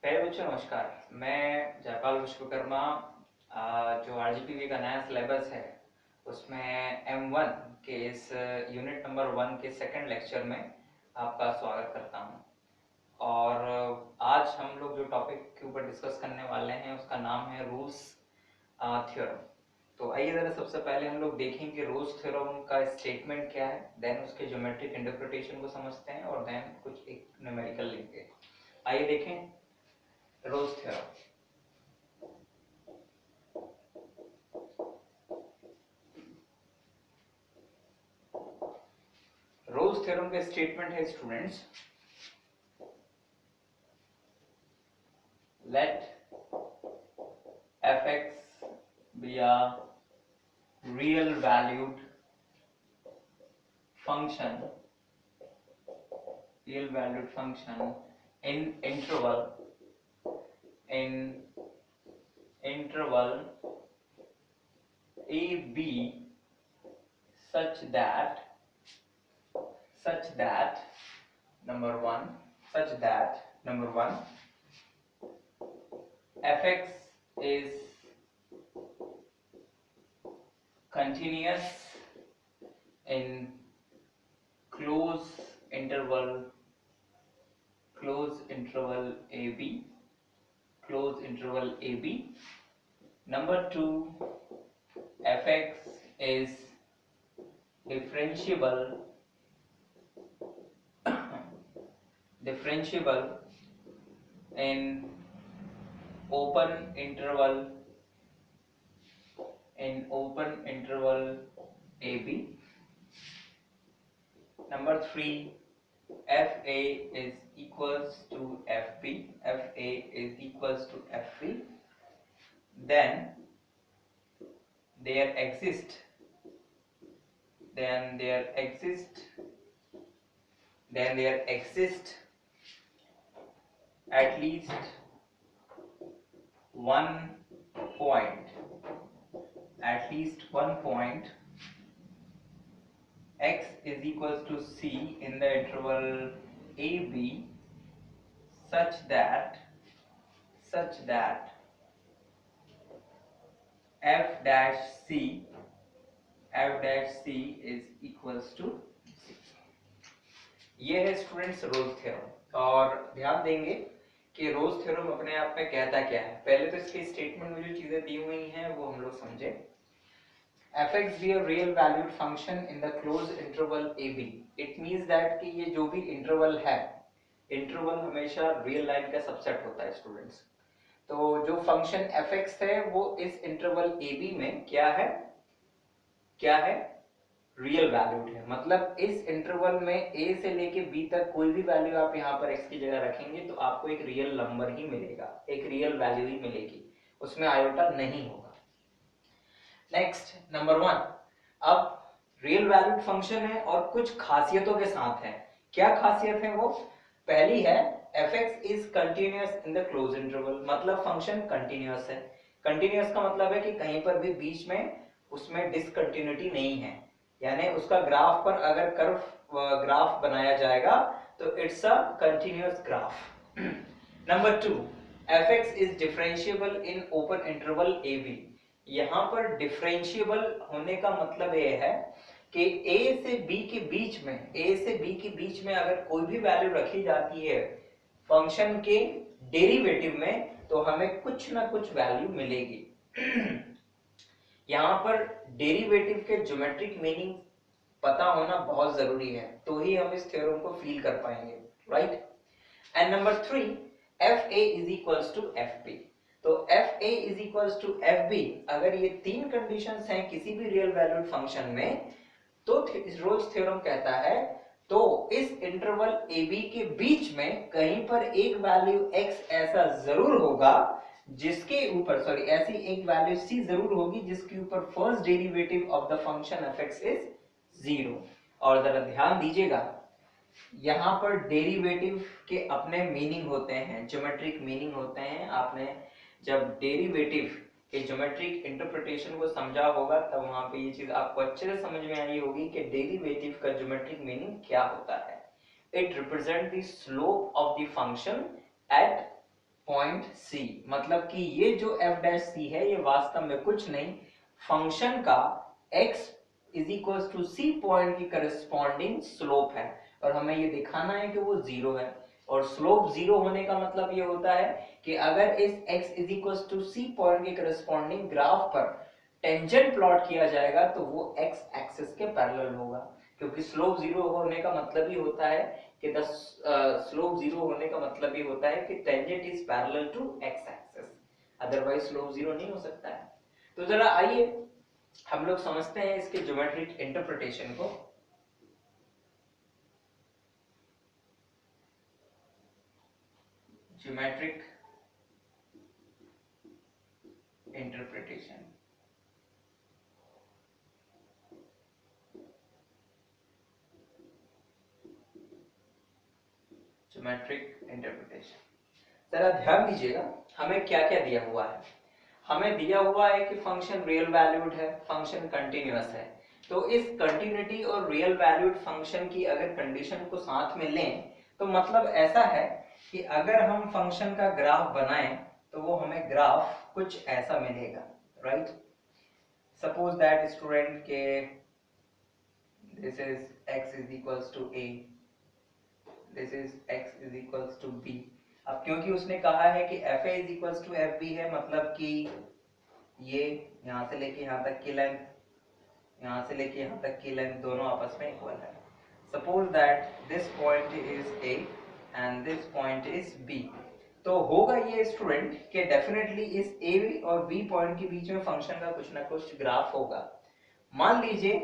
पहले बच्चों नमस्कार। मैं जयपाल विश्वकर्मा। जो आरजीपीवी का नया सिलेबस है उसमें M1 के इस यूनिट नंबर 1 के सेकंड लेक्चर में आपका स्वागत करता हूं। और आज हम लोग जो टॉपिक के ऊपर डिस्कस करने वाले हैं उसका नाम है रोल्स थ्योरम। तो आइए जरा सबसे पहले हम लोग देखें कि रोल्स थ्योरम का स्टेटमेंट क्या है, देन उसके ज्योमेट्रिक इंटरप्रिटेशन को समझते हैं और देन कुछ एक न्यूमेरिकल लेंगे। आइए देखें रोल्स थ्योरम। रोल्स थ्योरम का स्टेटमेंट है students, let fx be a real valued function in interval a b such that number 1 fx is continuous in close interval ab. Number 2, fx is differentiable in open interval ab. Number 3, fa is equals to fb. Then there exist at least one point x is equals to c in the interval ab such that f dash c is equals to c. ये है students Rolle's theorem. और ध्यान देंगे कि Rolle's theorem अपने आप में कहता क्या है। पहले तो इसके स्टेटमेंट में जो चीजें दी हुई हैं वो हम लोग समझे। fx be a real valued function in the closed interval ab, it means that कि ये जो भी इंटरवल है, इंटरवल हमेशा रियल लाइन का सबसेट होता है स्टूडेंट्स। तो जो फंक्शन fx है वो इस इंटरवल ab में क्या है रियल वैल्यूड है। मतलब इस इंटरवल में a से लेके b तक कोई भी वैल्यू आप यहाँ पर x की जगह रखेंगे तो आपको एक रियल नंबर ही मिलेगा, एक रियल वैल्यू ही मिलेगी, उसमें आयोटा नहीं होगा। नेक्स्ट नंबर 1, अब रियल वैल्यूड फंक्शन है और कुछ खासियतों के साथ है। क्या खासियत है वो? पहली है fx is continuous in the close interval, मतलब फंक्शन कंटिन्यूअस है। कंटिन्यूअस का मतलब है कि कहीं पर भी बीच में उसमें डिसकंटिन्यूटी नहीं है, यानी उसका ग्राफ पर अगर ग्राफ बनाया जाएगा तो it's a continuous graph. Number 2, fx is differentiable in open interval ab। यहाँ पर डिफरेंशिएबल होने का मतलब ये है कि a से b के बीच में अगर कोई भी वैल्यू रखी जाती है फंक्शन के डेरिवेटिव में तो हमें कुछ ना कुछ वैल्यू मिलेगी। यहाँ पर डेरिवेटिव के ज्योमेट्रिक मीनिंग पता होना बहुत जरूरी है, तो ही हम इस थ्योरम को फील कर पाएंगे, right. And number 3, fa is equals to fb। तो fa is equals to fb, अगर ये तीन कंडीशंस हैं किसी भी रियल वैल्यूड फंक्शन में तो रोल्स थ्योरम कहता है तो इस इंटरवल ab के बीच में कहीं पर एक वैल्यू x ऐसा जरूर होगा जिसके ऊपर ऐसी एक वैल्यू c जरूर होगी जिसके ऊपर first derivative of the function fx is 0। और जरा ध्यान दीजिएगा, यहाँ पर डेरिवेटिव के अपने मीनिंग होते हैं, ज्योमेट्रिक मीनिंग होते हैं। आपने जब डेरिवेटिव के ज्योमेट्रिक इंटरप्रिटेशन को समझा होगा तब वहां पे ये चीज आपको अच्छे से समझ में आई होगी कि डेरिवेटिव का ज्योमेट्रिक मीनिंग क्या होता है। It represent the slope of the function at point c, मतलब कि ये जो एफ डैश सी है ये वास्तव में कुछ नहीं, फंक्शन का x is equal to c point की करस्पॉन्डिंग स्लोप है, और हमें ये दिखाना है कि वो जीरो है। और स्लोप जीरो होने का मतलब ये होता है कि अगर इस x is equal to c point के करस्पॉन्डिंग ग्राफ पर टेंजेंट प्लॉट किया जाएगा तो वो x एक्सिस के पैरेलल होगा, क्योंकि स्लोप जीरो होने का मतलब ही होता है कि द स्लोप जीरो होने का मतलब ही होता है कि tangent is parallel to x axis, otherwise slope zero नहीं हो सकता है। तो जरा आइए हम लोग समझते हैं इसके ज्योमेट्रिक इंटरप्रिटेशन को। ज्योमेट्रिक इंटरप्रिटेशन, ज्योमेट्रिक इंटरप्रिटेशन, जरा ध्यान दीजिएगा हमें क्या क्या दिया हुआ है। हमें दिया हुआ है कि फंक्शन रियल वैल्यूड है, फंक्शन कंटिन्यूअस है। तो इस कंटिन्यूटी और रियल वैल्यूड फंक्शन की अगर कंडीशन को साथ में लें तो मतलब ऐसा है कि अगर हम फंक्शन का ग्राफ बनाएं तो वो हमें ग्राफ कुछ ऐसा मिलेगा, राइट। सपोज दैट स्टूडेंट के this is x is equals to a, this is x is equals to b। अब क्योंकि उसने कहा है कि fa is equals to fb है, मतलब कि ये यहां से लेके यहां तक की लेंथ, यहां से लेके यहां तक की लेंथ दोनों आपस में इक्वल है। Suppose that this point is a and this point is b, तो होगा ये स्टूडेंट कि डेफिनेटली इस a और b पॉइंट के बीच में फंक्शन का कुछ ना कुछ ग्राफ होगा। मान लीजिए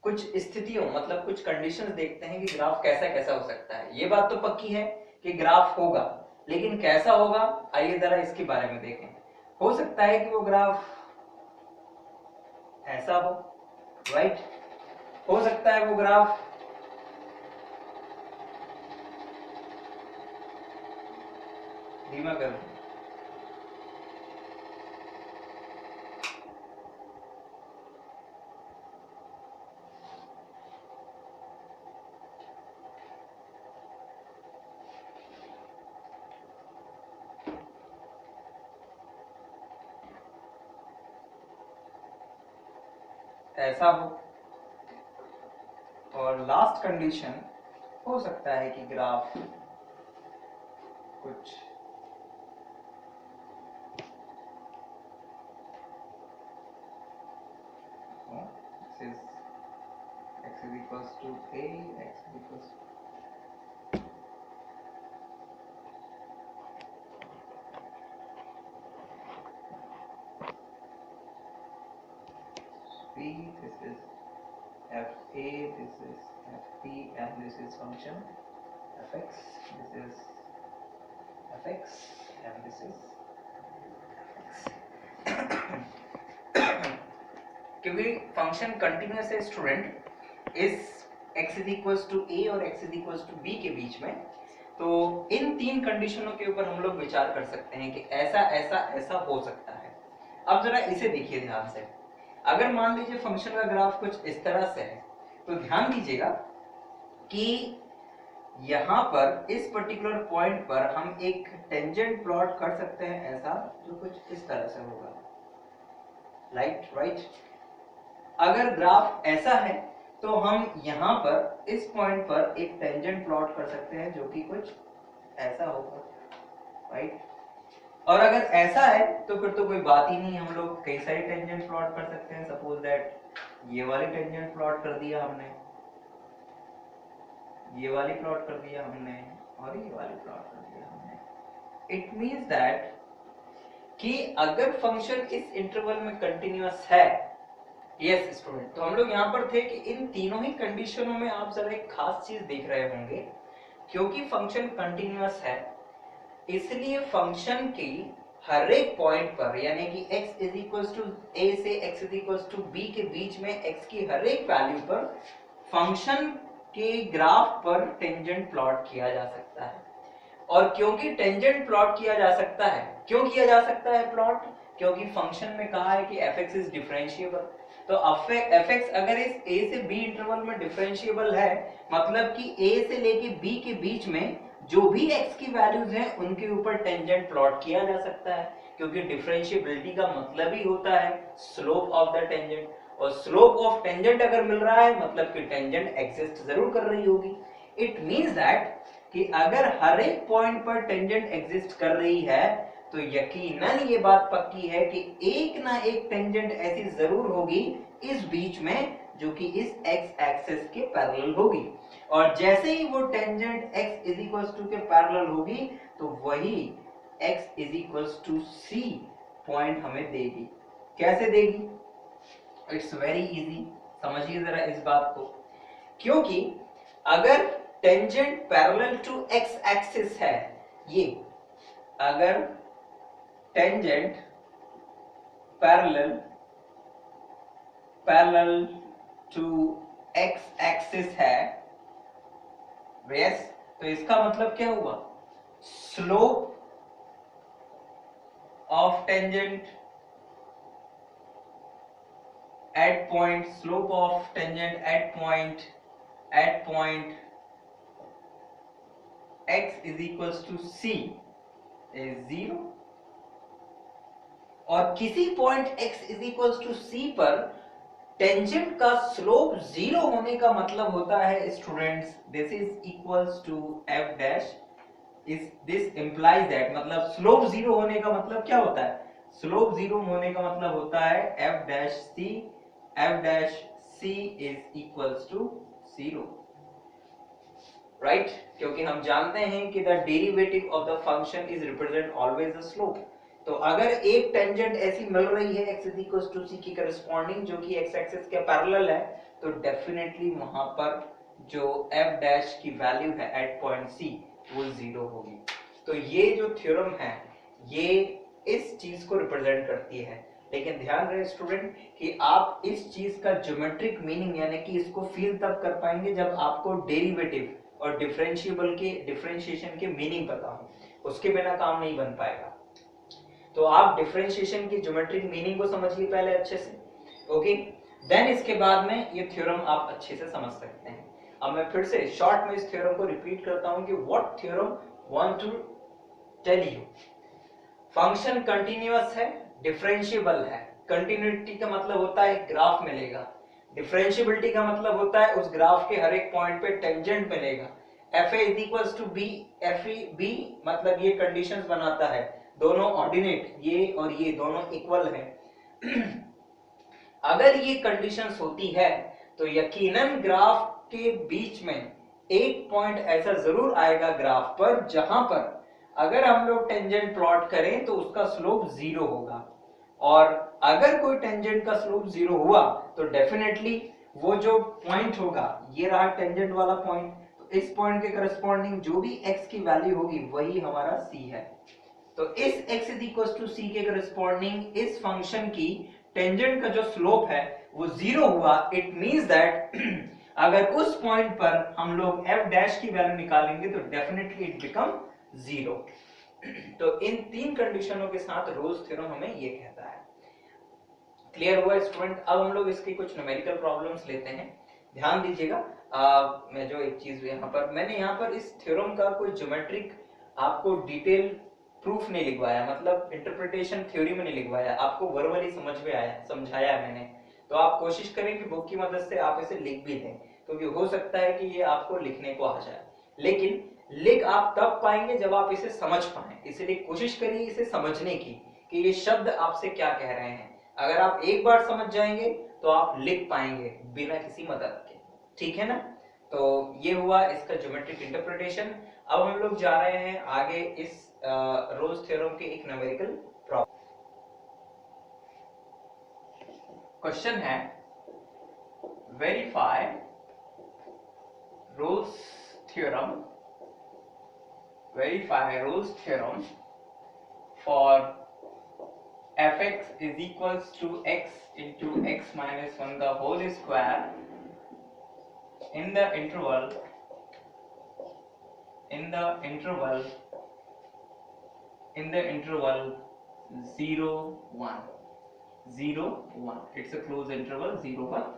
कुछ स्थितियों मतलब कुछ कंडीशंस देखते हैं कि ग्राफ कैसा कैसा हो सकता है। ये बात तो पक्की है कि ग्राफ होगा, लेकिन कैसा होगा आइए जरा इसके बारे में देखें। हो सकता है कि वो ग्राफ ऐसा हो, राइट। हो सकता है वो ग्राफ धीमा कर दूं, ऐसा हो। और लास्ट कंडीशन हो सकता है कि ग्राफ कुछ this is x is equals to a, x is equals to b, this is fa, this is fp, and this is function fx, this is fx, and this is fx। क्योंकि function continuous है student इस x is equals to a और x is equals to b के बीच में, तो इन तीन कंडीशनों के ऊपर हम लोग विचार कर सकते हैं कि ऐसा ऐसा ऐसा हो सकता है। अब जरा इसे देखिए ध्यान से। अगर मान लीजिए फंक्शन का ग्राफ कुछ इस तरह से है तो ध्यान दीजिएगा कि यहाँ पर इस पर्टिकुलर पॉइंट पर हम एक टेंजेंट प्लॉट कर सकते हैं ऐसा, जो कुछ इस तरह से होगा, राइट। अगर ग्राफ ऐसा है तो हम यहाँ पर इस पॉइंट पर एक टेंजेंट प्लॉट कर सकते हैं जो कि कुछ ऐसा होगा, राइट। और अगर ऐसा है तो फिर तो कोई बात ही नहीं, हम लोग कई सारे टेंजेंट प्लॉट कर सकते हैं। सपोज दैट ये वाली टेंजेंट प्लॉट कर दिया हमने, ये वाली प्लॉट कर दिया हमने, और ये वाली प्लॉट कर दिया हमने। इट मींस दैट कि अगर फंक्शन इस इंटरवल में कंटिन्यूअस है, यस स्टूडेंट, तो हम लोग यहाँ पर थे कि इन तीनों ही कंडीशनों में आप जरा एक खास चीज देख रहे होंगे, क्योंकि फंक्शन कंटिन्यूअस है इसलिए फंक्शन की हर एक पॉइंट पर, यानी कि x is equals to a से x is equals to b के बीच में x की हर एक वैल्यू पर फंक्शन के ग्राफ पर टेंजेंट प्लॉट किया जा सकता है। और क्योंकि टेंजेंट प्लॉट किया जा सकता है, क्यों किया जा सकता है प्लॉट, क्योंकि फंक्शन में कहा है कि fx इज डिफरेंशिएबल। तो fx अगर इस a से b इंटरवल में डिफरेंशिएबल है, मतलब कि a से लेके b के बीच में जो भी x की वैल्यूज हैं उनके ऊपर टेंजेंट प्लॉट किया जा सकता है, क्योंकि डिफरेंशिएबिलिटी का मतलब ही होता है स्लोप ऑफ द टेंजेंट, और स्लोप ऑफ टेंजेंट अगर मिल रहा है मतलब कि टेंजेंट एग्जिस्ट जरूर कर रही होगी। इट मींस दैट कि अगर हर एक पॉइंट पर टेंजेंट एग्जिस्ट कर रही है तो यकीनन ये बात पक्की है कि एक ना एक टेंजेंट ऐसी जरूर होगी इस बीच में जो कि इस x एक्सिस के पैरेलल होगी, और जैसे ही वो tangent x is equal to के पैरेलल होगी तो वही x is equal to c point हमें देगी। कैसे देगी? इट्स वेरी इजी, समझिए जरा इस बात को। क्योंकि अगर tangent parallel to x axis है, ये अगर tangent parallel to x axis है, यस, तो इसका मतलब क्या हुआ? Slope of tangent at point, slope of tangent at point x is equals to c is 0, और किसी point x is equals to c पर टेंजेंट का स्लोप 0 होने का मतलब होता है students, this is equals to f dash, इस दिस इंप्लाइज दैट, मतलब स्लोप 0 होने का मतलब क्या होता है? स्लोप 0 होने का मतलब होता है f dash c is equals to 0, right? क्योंकि हम जानते हैं कि the derivative of the function is represent always the slope. तो अगर एक टेंजेंट ऐसी मिल रही है x is equals to c की करस्पॉन्डिंग जो कि x एक्सिस के पैरेलल है, तो डेफिनेटली वहां पर जो f डैश की वैल्यू है एट पॉइंट c वो 0 होगी। तो ये जो थ्योरम है ये इस चीज को रिप्रेजेंट करती है, लेकिन ध्यान रहे स्टूडेंट कि आप इस चीज का ज्योमेट्रिक मीनिंग यानी कि इसको फील तब कर पाएंगे जब आपको डेरिवेटिव और डिफरेंशिएशन के मीनिंग पता हो, उसके बिना काम नहीं बन पाएगा। तो आप डिफरेंशिएशन की ज्योमेट्रिक मीनिंग को समझिए पहले अच्छे से, ओके, देन इसके बाद में ये थ्योरम आप अच्छे से समझ सकते हैं। अब मैं फिर से शॉर्ट में इस थ्योरम को रिपीट करता हूं कि what theorem want to tell you, function continuous है, डिफरेंशिएबल है। कंटिन्यूटी का मतलब होता है ग्राफ मिलेगा, डिफरेंशिएबिलिटी का मतलब होता है उस ग्राफ के हर एक पॉइंट पे टेंजेंट मिलेगा। fa is equals to b, fe b मतलब ये कंडीशंस बनाता है, दोनों ऑर्डिनेट, ये और ये दोनों इक्वल है। अगर ये कंडीशंस होती है तो यकीनन ग्राफ के बीच में एक पॉइंट ऐसा जरूर आएगा ग्राफ पर जहां पर अगर हम लोग टेंजेंट प्लॉट करें तो उसका स्लोप 0 होगा, और अगर कोई टेंजेंट का स्लोप 0 हुआ तो डेफिनेटली वो जो पॉइंट होगा, ये रहा टेंजेंट वाला पॉइंट, तो इस पॉइंट के करस्पॉन्डिंग जो भी x की वैल्यू होगी वही हमारा c है। तो इस x is equal to c के करस्पॉन्डिंग इस फंक्शन की टेंजेंट का जो स्लोप है वो 0 हुआ, इट मींस दैट अगर उस पॉइंट पर हम लोग f डैश की वैल्यू निकालेंगे तो डेफिनेटली इट बिकम 0। तो इन तीन कंडीशनों के साथ रोल्स थ्योरम हमें ये कहता है। क्लियर हुआ स्टूडेंट? अब हम लोग इसकी कुछ न्यूमेरिकल प्रॉब्लम्स लेते हैं, ध्यान दीजिएगा। मैं जो एक चीज यहाँ पर मैंने यहाँ पर इस थ्योरम का कोई ज्योमेट्रिक आपको डिटेल प्रूफ नहीं लिखवाया, मतलब इंटरप्रिटेशन थ्योरी में नहीं लिखवाया, आपको वर्बली समझ में आया, समझाया मैंने। तो आप कोशिश करें कि बुक की मदद से आप इसे लिख भी लें, क्योंकि हो सकता है कि ये आपको लिखने को आ जाए, लेकिन लिख आप तब पाएंगे जब आप इसे समझ पाएं। इसलिए कोशिश करिए इसे समझने की कि ये शब्द आपसे क्या कह रहे हैं। अगर आप एक बार समझ जाएंगे तो आप लिख पाएंगे बिना किसी मदद के, ठीक है ना? तो ये हुआ इसका ज्योमेट्रिक इंटरप्रिटेशन। अब हम लोग जा रहे हैं आगे इस रोल्स थ्योरम के एक न्यूमेरिकल प्रॉब्लम। क्वेश्चन है verify Rolle's theorem, verify Rolle's theorem for fx is equals to x into x minus 1 the whole square in the interval 0 1, it's a closed interval 0 1,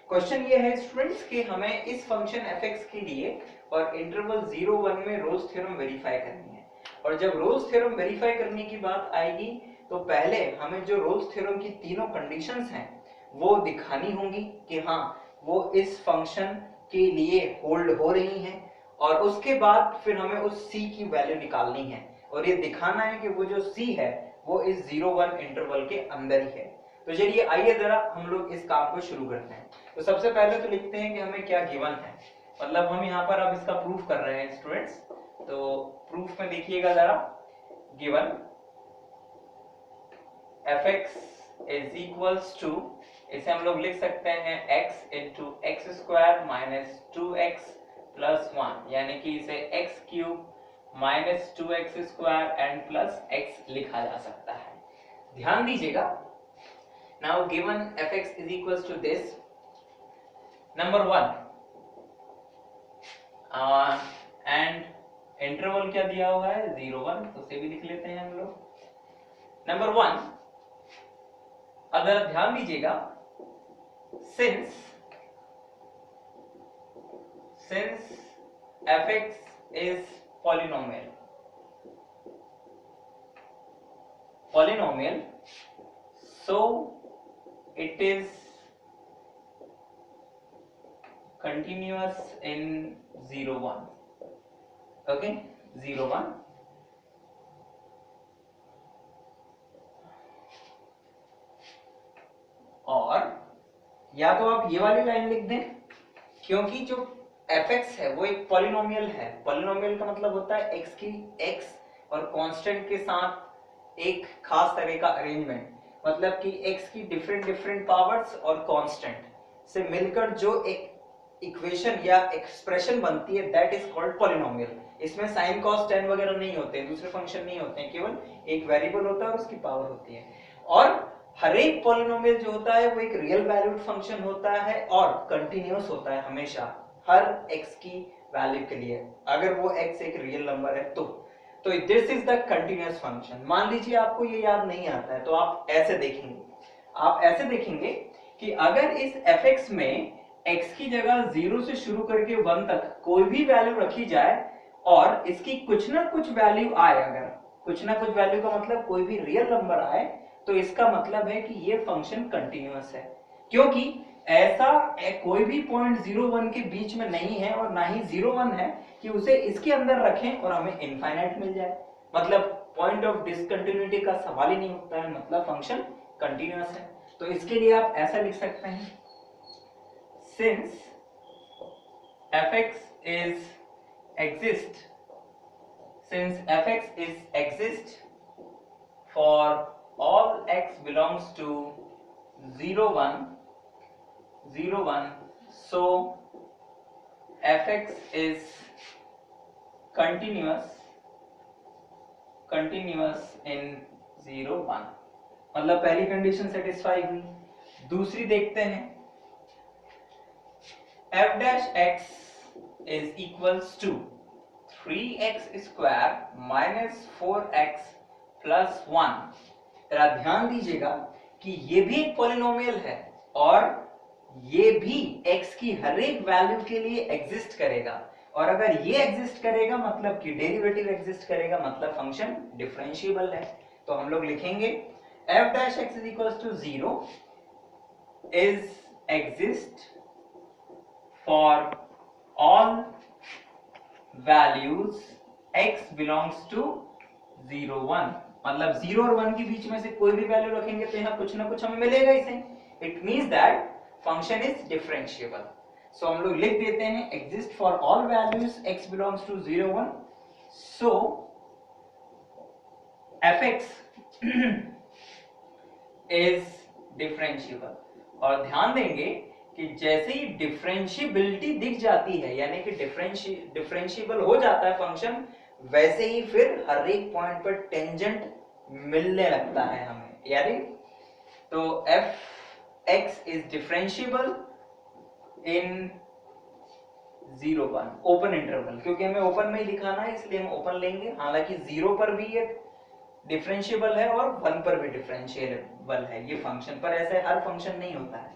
question ये है students कि हमें इस function fx के लिए और interval 0-1 में रोल्स थ्योरम वेरीफाई करनी है। और जब रोल्स थ्योरम वेरीफाई करने की बात आएगी तो पहले हमें जो रोल्स थ्योरम की तीनों कंडीशंस हैं वो दिखानी होंगी कि हाँ वो इस फंक्शन के लिए होल्ड हो रही हैं, और उसके बाद फिर हमें उस c की वैल्यू निकालनी है और ये दिखाना है कि वो जो c है वो इस 0-1 इंटरवल के अंदर ही है। तो चलिए आइए जरा हम लोग इस काम को शुरू करते हैं। तो सबसे पहले तो लिखते हैं कि हमें क्या गिवन है, मतलब हम यहाँ पर अब इसका प्रूफ कर रहे हैं स्टूडेंट्स। तो प्रूफ में देखिएगा जरा, given fx is equals to, इसे हम लोग लिख सकते हैं x into x square minus 2x plus 1, यानी कि इसे x cube minus 2x square and plus x लिखा जा सकता है। ध्यान दीजिएगा, now given fx is equals to this, number 1 and interval क्या दिया हुआ है 0-1, तो उसे भी लिख लेते हैं हम लोग। नंबर 1, अगर ध्यान दीजिएगा, since fx is polynomial, so it is continuous in 0-1, okay, 0-1, और या तो आप ये वाली लाइन लिख दें, क्योंकि जो fx है वो एक पॉलिनोमियल है। पॉलिनोमियल का मतलब होता है x की x और कांस्टेंट के साथ एक खास तरह का अरेंजमेंट, मतलब कि x की डिफरेंट पावर्स और कांस्टेंट से मिलकर जो एक इक्वेशन या एक्सप्रेशन बनती है, दैट इज कॉल्ड पॉलिनोमियल। इसमें साइन कॉस टेन वगैरह नहीं होते हैं, दूसरे फंक्शन नहीं होते हैं, केवल एक वेरिएबल होता है और उसकी पावर होती है। और हर एक पॉलिनोमियल जो होता है वो एक रियल वैल्यूड फंक्शन होता है और कंटिन्यूअस होता है हमेशा हर x की वैल्यू के लिए, अगर वो x एक रियल नंबर है तो this is the continuous function. मान लीजिए आपको ये याद नहीं आता है तो आप ऐसे देखेंगे कि अगर इस fx में x की जगह 0 से शुरू करके 1 तक कोई भी वैल्यू रखी जाए और इसकी कुछ ना कुछ वैल्यू आए, अगर कुछ ना कुछ वैल्यू का मतलब कोई भी रियल नंबर आए, तो इसका मतलब है कि ये फंक्शन कंटिन्यूअस है, क्योंकि ऐसा कोई भी पॉइंट 0-1 के बीच में नहीं है और ना ही 0-1 है कि उसे इसके अंदर रखें और हमें इनफाइनाइट मिल जाए। मतलब पॉइंट ऑफ डिसकंटिन्यूटी का सवाल ही नहीं उठता है, मतलब फंक्शन कंटिन्यूअस है। तो इसके लिए आप ऐसा लिख सकते हैं, since fx exists for all x belongs to 0-1, so fx is continuous in 0-1। मतलब पहली कंडीशन सेटिस्फाई हुई। दूसरी देखते हैं, f dash x is equals to 3x square minus 4x plus 1। जरा ध्यान दीजिएगा कि ये भी एक पॉलिनोमियल है और ये भी x की हर एक वैल्यू के लिए एग्जिस्ट करेगा, और अगर ये एग्जिस्ट करेगा मतलब कि डेरिवेटिव एग्जिस्ट करेगा, मतलब फंक्शन डिफरेंशिएबल है। तो हम लोग लिखेंगे f dash x is equals to 0 is exist for all values x belongs to 0-1, मतलब 0 और 1 के बीच में से कोई भी वैल्यू रखेंगे तो यहाँ कुछ ना कुछ हमें मिलेगा इसे। It means that function is differentiable. So हम लोग लिख देते हैं exist for all values x belongs to 0-1, so fx is differentiable. और ध्यान देंगे कि जैसे ही डिफरेंशिएबिलिटी दिख जाती है, यानी कि डिफरेंशिएबल हो जाता है फंक्शन, वैसे ही फिर हर एक पॉइंट पर टेंजेंट मिलने लगता है हमें, यानी तो fx is differentiable in 0-1 open interval, क्योंकि हमें ओपन में ही दिखाना है इसलिए हम ओपन लेंगे। हालांकि 0 पर भी ये डिफरेंशिएबल है और 1 पर भी डिफरेंशिएबल है ये फंक्शन, पर ऐसे हर फंक्शन नहीं होता है।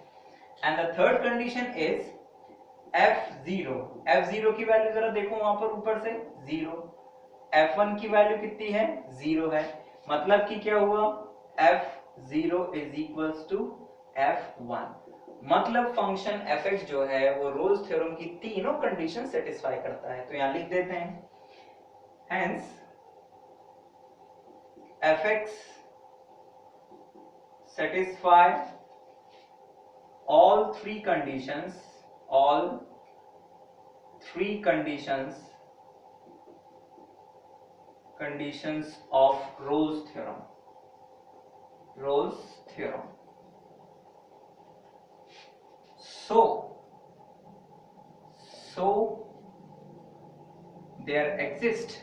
And the third condition is f0 की वैल्यू जरा देखो वहां पर ऊपर से 0, f1 की वैल्यू कितनी है 0 है, मतलब कि क्या हुआ f0 is equals to f1, मतलब फंक्शन fx जो है वो रोल्स थ्योरम की तीनों कंडीशन सेटिस्फाई करता है। तो यहां लिख देते हैं hence fx satisfy all three conditions of Rolle's theorem. So there exists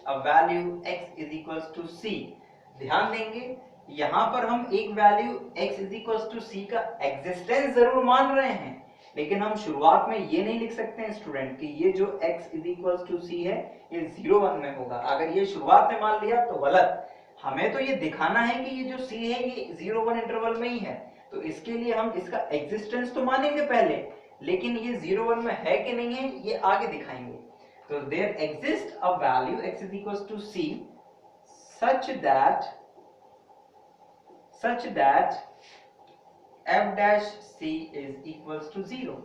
a value x is equals to c। ध्यान देंगे यहां पर हम एक value x is equals to c का एग्जिस्टेंस जरूर मान रहे हैं, लेकिन हम शुरुआत में ये नहीं लिख सकते हैं स्टूडेंट कि ये जो x is equals to c है ये 0 1 में होगा। अगर ये शुरुआत में मान लिया तो गलत, हमें तो ये दिखाना है कि ये जो c है ये 0 1 इंटरवल में ही है, तो इसके लिए हम इसका एग्जिस्टेंस तो मानेंगे पहले, लेकिन ये 0 1 में है कि नहीं है ये आगे दिखाएंगे। तो there exists a value x is equals to c such that f dash c is equals to 0,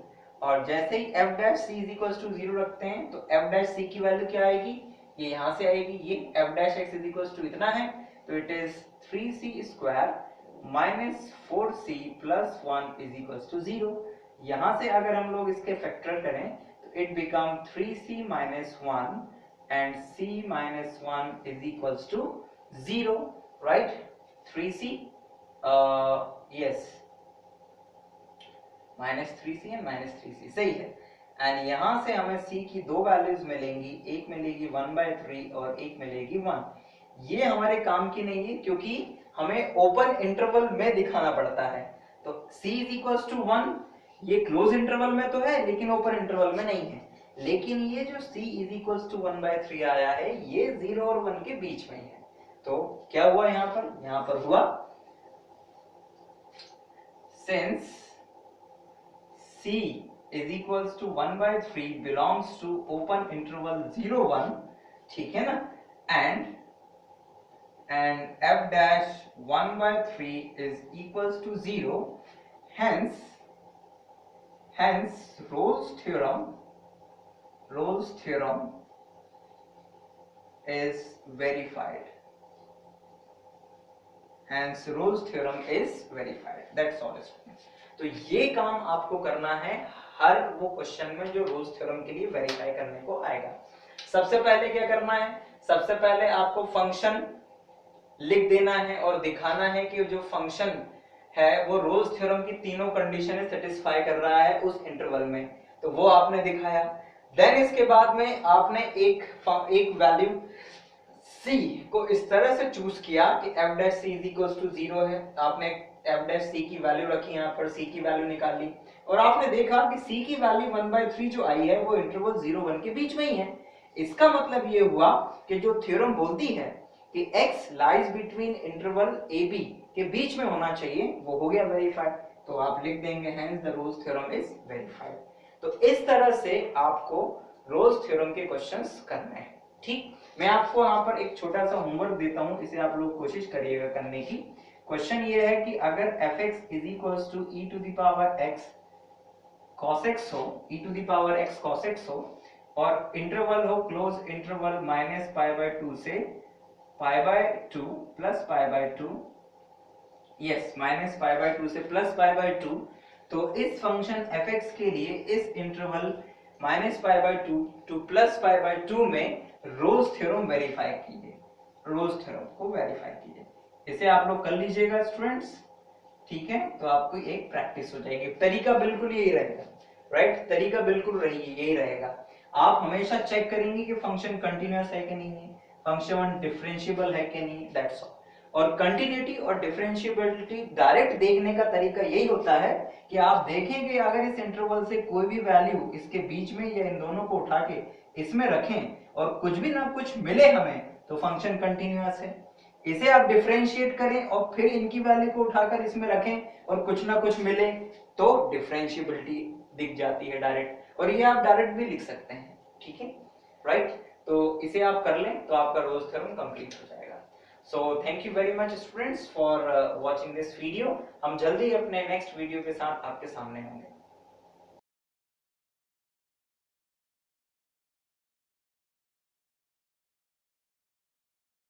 और जैसे ही f dash c is equals to 0 रखते हैं तो f dash c की वैल्यू क्या आएगी, ये यहां से आएगी, ये f dash x is equals to इतना है, तो it is 3c square minus 4c plus 1 is equals to 0। यहां से अगर हम लोग इसके फैक्टर करें तो it become 3c minus 1 and c minus 1 is equals to 0, right? 3c yes minus 3c and minus 3c सही है। एंड यहां से हमें c की दो वैल्यूज मिलेंगी, एक मिलेगी 1/3 और एक मिलेगी 1। ये हमारे काम की नहीं है क्योंकि हमें ओपन इंटरवल में दिखाना पड़ता है। तो c is equals to 1 ये क्लोज इंटरवल में तो है लेकिन ओपन इंटरवल में नहीं है, लेकिन ये जो c is equals to 1/3 आया है ये 0 और 1 के बीच में है। तो क्या हुआ यहाँ पर हुआ since c is equals to 1/3 belongs to open interval 0 1, ठीक है ना, and f dash 1/3 is equals to 0, hence Rolle's theorem is verified. Hence Rolle's theorem is verified. That's all students. तो ये काम आपको करना है हर वो क्वेश्चन में जो रोल्स थ्योरम के लिए वेरीफाई करने को आएगा। सबसे पहले क्या करना है, सबसे पहले आपको फंक्शन लिख देना है और दिखाना है कि जो फंक्शन है वो रोल्स थ्योरम की तीनों कंडीशनें सेटिस्फाई कर रहा है उस इंटरवल में, तो वो आपने दिखाया। देन इसके बाद में आपने एक वैल्यू c को इस तरह से चूज किया कि f dash c is equals to 0 है, आपने f dash c की वैल्यू रखी, यहाँ पर c की वैल्यू निकाल ली और आपने देखा कि c की वैल्यू 1/3 जो आई है वो इंटरवल 0 1 के बीच में ही है। इसका मतलब ये हुआ कि जो थ्योरम बोलती है कि x lies between interval ab के बीच में होना चाहिए, वो हो गया वेरीफाइड। तो आप लिख देंगे hence the Rolle's theorem is verified. तो इस तरह से आपको रोल्स थ्योरम के क्वेश्चंस करने हैं। ठीक, मैं आपको यहाँ पर एक छोटा सा होमवर्क देता हूँ, इसे आप लोग कोशिश करिएगा करने की। क्वेश्चन ये है कि अगर fx is equals to e to the power x cos x हो, e to the power x cos x हो और इंटरवल हो क्लोज इंटरवल -π/2 से π/2 प्लस π/2, यस -π/2 से प्लस π/2, तो इस फंक्शन fx के लिए इस इंटरवल -π/2 टू प्लस π/2 में रोल्स थ्योरम वेरीफाई कीजिए, रोल्स थ्योरम को वेरीफाई कीजिए। इसे आप लोग कर लीजिएगा स्टूडेंट्स, ठीक है, तो आपको एक प्रैक्टिस हो जाएगी। तरीका बिल्कुल यही रहेगा, राइट, तरीका बिल्कुल यही रहेगा। आप हमेशा चेक करेंगे कि फंक्शन कंटीन्यूअस है कि नहीं है, फंक्शन डिफरेंशिएबल है कि नहीं, दैट्स ऑल। और कंटिन्यूटी और डिफरेंशिएबिलिटी डायरेक्ट देखने का तरीका यही होता है कि आप देखेंगे अगर इस इंटरवल से कोई भी वैल्यू इसके बीच में या इन दोनों को उठा के इसमें रखें और कुछ भी ना कुछ मिले हमें, तो फंक्शन कंटिन्यूअस है। इसे आप डिफरेंशिएट करें और फिर इनकी वैल्यू को उठाकर इसमें रखें और कुछ ना कुछ मिले तो डिफरेंशिएबिलिटी दिख जाती है डायरेक्ट, और ये आप डायरेक्ट भी लिख सकते हैं, ठीक है, राइट। तो इसे आप कर लें तो आपका रोल्स थ्योरम कंप्लीट हो जाएगा। So thank you very much students for watching this video. हम जल्दी अपने नेक्स्ट वीडियो के साथ आपके सामने होंगे।